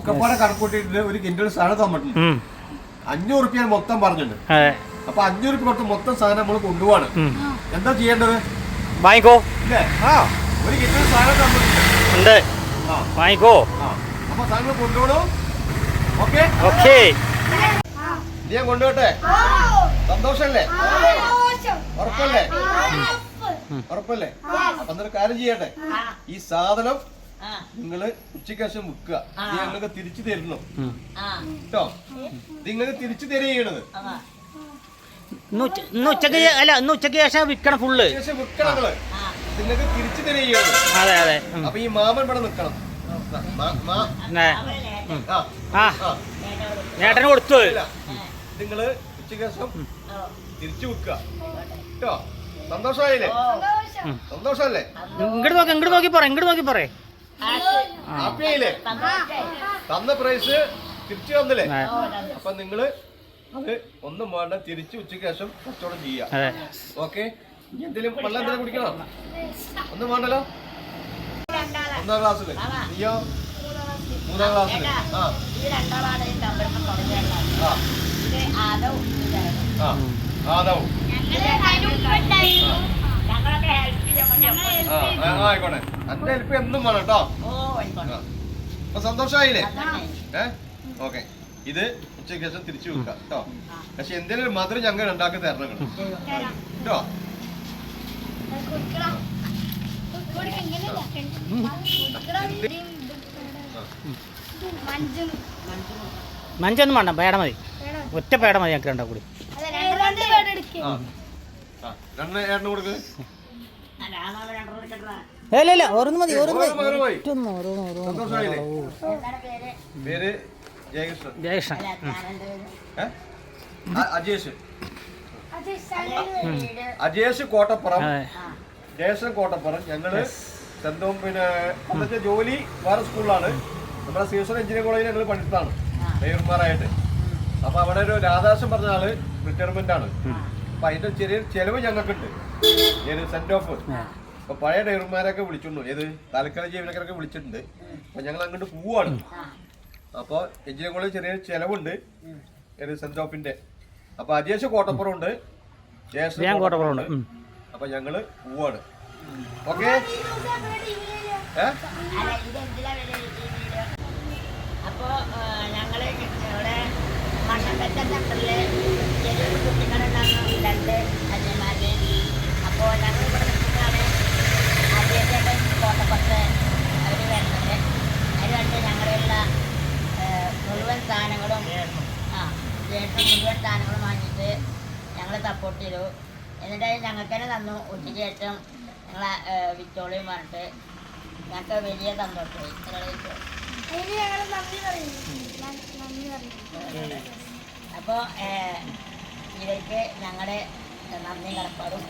ഒക്കെപ്പാടെ കണക്കൂട്ടിട്ട് ഒരു കിൻഡൽ സാധനം തന്നിട്ടുണ്ട്. 500 റുപ്യ മൊത്തം പറഞ്ഞിട്ടുണ്ട്. അപ്പൊ 500 റുപ്യ കൊടുത്ത് മൊത്തം സാധനം നമ്മൾ കൊണ്ടുപോവാണ്. എന്താ ചെയ്യേണ്ടത്? വാങ്ങിക്കോ. ഇല്ലേ? ഒരു കിൻഡൽ സാധനം തന്നിട്ടുണ്ട്. വാങ്ങിക്കോ. അപ്പൊ സാധനങ്ങൾ കൊണ്ടുപോകണം. ഓക്കെ ഞാൻ കൊണ്ടുപോട്ടെ. സന്തോഷല്ലേ? ഉറപ്പല്ലേ? ഉറപ്പല്ലേ? അപ്പൊ എന്നൊരു കാര്യം ചെയ്യട്ടെ, ഈ സാധനം നിങ്ങള് ഉച്ചയ്ക്ക് ശേഷം വിൽക്കുക. ഞങ്ങൾക്ക് തിരിച്ചു തരുന്നു കേട്ടോ. നിങ്ങൾക്ക് തിരിച്ചു തരികയാണത്. ഉച്ചക്ക് ശേഷം വിൽക്കണം. ഫുള്ള് വിൽക്കണം. നിങ്ങൾക്ക് തിരിച്ചു തരികയാണ്. അതെ അതെ. അപ്പൊ ഈ മാമൻ ഇവിടെ നിൽക്കണം. ഏട്ടന് കൊടുത്തു. നിങ്ങള് ഉച്ചയ്ക്ക് ശേഷം തിരിച്ചു വിൽക്കുക കേട്ടോ. സന്തോഷമായില്ലേ? സന്തോഷല്ലേ? ഇങ്ങോട്ട് നോക്കി പറ. ഹാപ്പിയായില്ലേ? തന്ന പ്രൈസ് തിരിച്ചു തന്നില്ലേ? അപ്പൊ നിങ്ങള് അത് ഒന്നും വേണ്ട, തിരിച്ചു ഉച്ചയ്ക്ക് ശേഷം കച്ചവടം ചെയ്യാം. ഓക്കെ. എന്തെങ്കിലും വെള്ളം എന്തെങ്കിലും കുടിക്കണോ? ഒന്നും വേണ്ടല്ലോ. 1ാം ക്ലാസ്സില് നീയോ? 3ാം ക്ലാസ്സില്. ആദവും ആയിക്കോട്ടെ. എന്റെ ഹെൽപ്പ് എന്നും വേണം കേട്ടോ. അപ്പൊ സന്തോഷമായില്ലേ? ഓക്കെ. ഇത് ഉച്ചയ്ക്ക് ശേഷം തിരിച്ചു വെക്കാം കേട്ടോ. പക്ഷെ എന്തെങ്കിലും ഒരു മധുരം ഞങ്ങൾ ഉണ്ടാക്കി തരണം കേട്ടോ. മഞ്ചൊന്നും വേണ്ട, പേട മതി. ഒറ്റ പേട മതി ഞങ്ങൾക്ക് രണ്ടാ കൂടി. കൊടുക്ക്. ഇല്ല ഓരോന്ന് മതി. പേര് ജയകൃഷ്ണൻ. അജേഷ് കോട്ടപ്പുറം, ജയകൃഷ്ണൻ കോട്ടപ്പുറം. ഞങ്ങള് സ്വന്തം പിന്നെ ജോലി വേറെ സ്കൂളിലാണ്. നമ്മുടെ സീസൺ എഞ്ചിനീയറിംഗ് കോളേജിൽ ഞങ്ങൾ പഠിച്ചതാണ് ഡ്രൈവർമാരായിട്ട്. അപ്പൊ അവിടെ ഒരു രാധാകൃഷ്ണൻ പറഞ്ഞ ആള് റിട്ടയർമെന്റ് ആണ്. അപ്പൊ അതിന്റെ ചെറിയ ചെലവ് ഞങ്ങൾക്കുണ്ട്. Send off. അപ്പൊ പഴയ ഡ്രൈവർമാരൊക്കെ വിളിച്ചിട്ടുണ്ട്. ഏത് താൽക്കാലിക ജീവനക്കാരൊക്കെ വിളിച്ചിട്ടുണ്ട്. അപ്പൊ ഞങ്ങൾ അങ്ങോട്ട് പോവാണ്. അപ്പൊ എഞ്ചിനീയറിംഗ് കോളേജ് ചെറിയ ചെലവുണ്ട് സെന്റ് ഓഫിന്റെ. അപ്പൊ അജേഷ് കോട്ടപ്പുറം ഉണ്ട്, ജയശ്രീ കോട്ടപ്പുറം ഉണ്ട്. അപ്പൊ ഞങ്ങള് പോവാണ്. ഓക്കെ. അപ്പോ ഞങ്ങള് ഇവിടെ മണ്ണമ്പറ്റ സെന്ററില് ചെറിയൊരു കുട്ടികളുണ്ടായിരുന്നു, 2 അജയന്മാര്. അപ്പോ ഞങ്ങൾ ഇവിടെ നിൽക്കുന്നതാണ്. അജയന്റെ കോട്ടപ്പുറത്ത് അവര് വരുന്നത്. അതിന് കണ്ട് ഞങ്ങളുള്ള മുഴുവൻ സാധനങ്ങളും മുഴുവൻ സാധനങ്ങളും വാങ്ങിയിട്ട് ഞങ്ങൾ സപ്പോർട്ട് ചെയ്തു. എന്നിട്ട് ഞങ്ങൾക്ക് തന്നെ തന്നു. ഉച്ചയ്ക്ക് ശേഷം ഞങ്ങളെ വിറ്റോളിയും പറഞ്ഞിട്ട് ഞങ്ങൾക്ക് വലിയ സന്തോഷമായി. അപ്പോ ഇവർക്ക് ഞങ്ങളുടെ നന്ദി കടപ്പാടും.